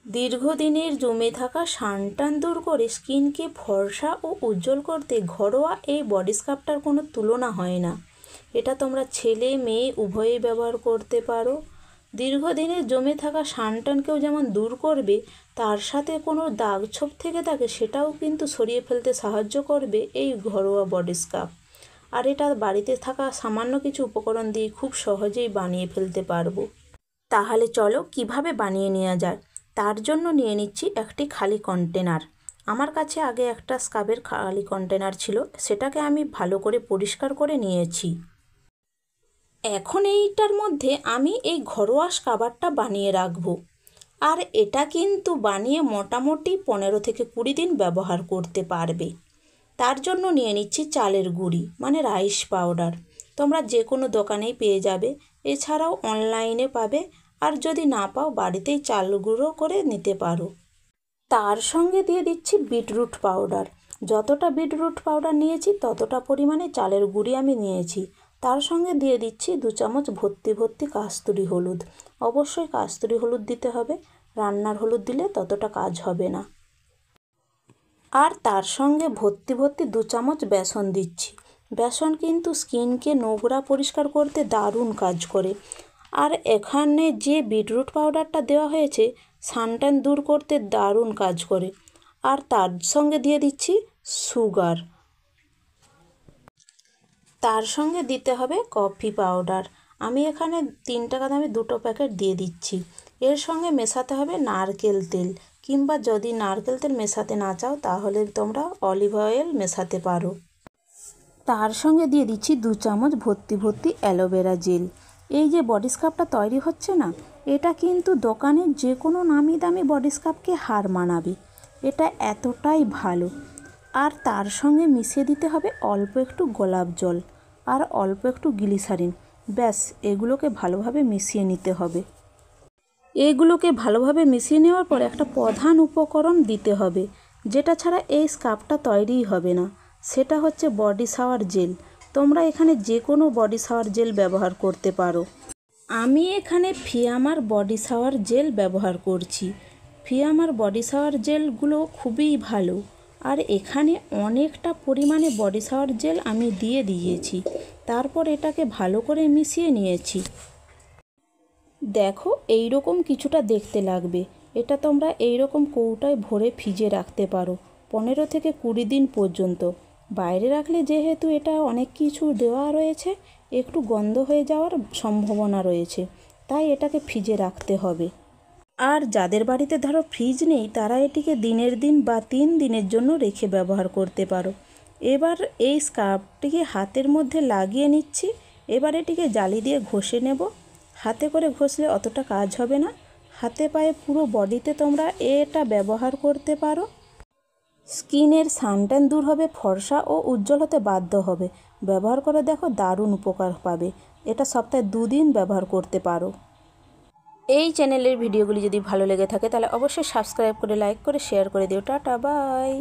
দীর্ঘদিনের জমে থাকা সানটান দূর করে স্কিনকে ফর্সা ও উজ্জ্বল করতে ঘরোয়া এই বডি স্ক্রাবটার কোনো তুলনা হয় না। এটা তোমরা ছেলে মেয়ে উভয়েই ব্যবহার করতে পারো। দীর্ঘদিনের জমে থাকা সানটানকেও যেমন দূর করবে, তার সাথে কোনো দাগ ছোপ থেকে থাকে সেটাও কিন্তু সরিয়ে ফেলতে সাহায্য করবে এই ঘরোয়া বডি স্ক্রাব। আর এটা বাড়িতে থাকা সামান্য কিছু উপকরণ দিয়ে খুব সহজেই বানিয়ে ফেলতে পারবো। তাহলে চলো কিভাবে বানিয়ে নেওয়া যায়। তার জন্য নিয়ে নিচ্ছি একটি খালি কন্টেনার। আমার কাছে আগে একটা স্ক্রাবের খালি কন্টেনার ছিল, সেটাকে আমি ভালো করে পরিষ্কার করে নিয়েছি। এখন এইটার মধ্যে আমি এই ঘরোয়া স্ক্রাবারটা বানিয়ে রাখবো। আর এটা কিন্তু বানিয়ে মোটামুটি 15 থেকে 20 দিন ব্যবহার করতে পারবে। তার জন্য নিয়ে নিচ্ছি চালের গুঁড়ি মানে রাইস পাউডার। তোমরা যে কোনো দোকানেই পেয়ে যাবে, এছাড়াও অনলাইনে পাবে। আর যদি না পাও বাড়িতেই চাল গুঁড়ো করে নিতে পারো। তার সঙ্গে দিয়ে দিচ্ছি বিটরুট পাউডার। যতটা বিটরুট পাউডার নিয়েছি ততটা পরিমাণে চালের গুঁড়ি আমি নিয়েছি। তার সঙ্গে দিয়ে দিচ্ছি 2 চামচ ভর্তি ভর্তি কাস্তুরি হলুদ। অবশ্যই কাস্তুরি হলুদ দিতে হবে, রান্নার হলুদ দিলে ততটা কাজ হবে না। আর তার সঙ্গে ভর্তি ভর্তি 2 চামচ বেসন দিচ্ছি। বেসন কিন্তু স্কিনকে নোংরা পরিষ্কার করতে দারুণ কাজ করে। আর এখানে যে বিটরুট পাউডারটা দেওয়া হয়েছে সানটান দূর করতে দারুণ কাজ করে। আর তার সঙ্গে দিয়ে দিচ্ছি সুগার। তার সঙ্গে দিতে হবে কফি পাউডার। আমি এখানে 3 টাকা দামে 2টো প্যাকেট দিয়ে দিচ্ছি। এর সঙ্গে মেশাতে হবে নারকেল তেল, কিংবা যদি নারকেল তেল মেশাতে না চাও তাহলে তোমরা অলিভ অয়েল মেশাতে পারো। তার সঙ্গে দিয়ে দিচ্ছি 2 চামচ ভর্তি ভর্তি অ্যালোভেরা জেল। এই যে বডি স্ক্রাবটা তৈরি হচ্ছে না, এটা কিন্তু দোকানের যে কোনো নামি দামি বডি স্ক্রাবকে হার মানাবে। এটা এতটাই ভালো। আর তার সঙ্গে মিশিয়ে দিতে হবে অল্প একটু গোলাপ জল আর অল্প একটু গ্লিসারিন। ব্যাস, এগুলোকে ভালোভাবে মিশিয়ে নিতে হবে। এগুলোকে ভালোভাবে মিশিয়ে নেওয়ার পর একটা প্রধান উপকরণ দিতে হবে, যেটা ছাড়া এই স্ক্রাবটা তৈরিই হবে না। সেটা হচ্ছে বডি শাওয়ার জেল। তোমরা এখানে যে কোনো বডি শাওয়ার জেল ব্যবহার করতে পারো। আমি এখানে ফিয়ামার বডি শাওয়ার জেল ব্যবহার করছি। ফিয়ামার বডি শাওয়ার জেলগুলো খুবই ভালো। আর এখানে অনেকটা পরিমাণে বডি শাওয়ার জেল আমি দিয়ে দিয়েছি। তারপর এটাকে ভালো করে মিশিয়ে নিয়েছি। দেখো এই রকম কিছুটা দেখতে লাগবে। এটা তোমরা এই রকম কৌটায় ভরে ফ্রিজে রাখতে পারো 15 থেকে 20 দিন পর্যন্ত। বাইরে রাখলে যেহেতু এটা অনেক কিছু দেওয়া রয়েছে, একটু গন্ধ হয়ে যাওয়ার সম্ভাবনা রয়েছে, তাই এটাকে ফ্রিজে রাখতে হবে। আর যাদের বাড়িতে ধরো ফ্রিজ নেই, তারা এটিকে দিনের দিন বা 3 দিনের জন্য রেখে ব্যবহার করতে পারো। এবার এই স্ক্রাবটিকে হাতের মধ্যে লাগিয়ে নিচ্ছি। এবার এটিকে জালি দিয়ে ঘষে নেব। হাতে করে ঘষলে অতটা কাজ হবে না, হাতে পায়ে পুরো বডিতে তোমরা এটা ব্যবহার করতে পারো। স্কিনের সানট্যান দূর হবে, ফর্সা ও উজ্জ্বল হতে বাধ্য হবে। ব্যবহার করে দেখো, দারুণ উপকার পাবে। এটা সপ্তাহে 2 দিন ব্যবহার করতে পারো। এই চ্যানেলের ভিডিওগুলি যদি ভালো লেগে থাকে তাহলে অবশ্যই সাবস্ক্রাইব করে, লাইক করে, শেয়ার করে দিও। Ta ta, by.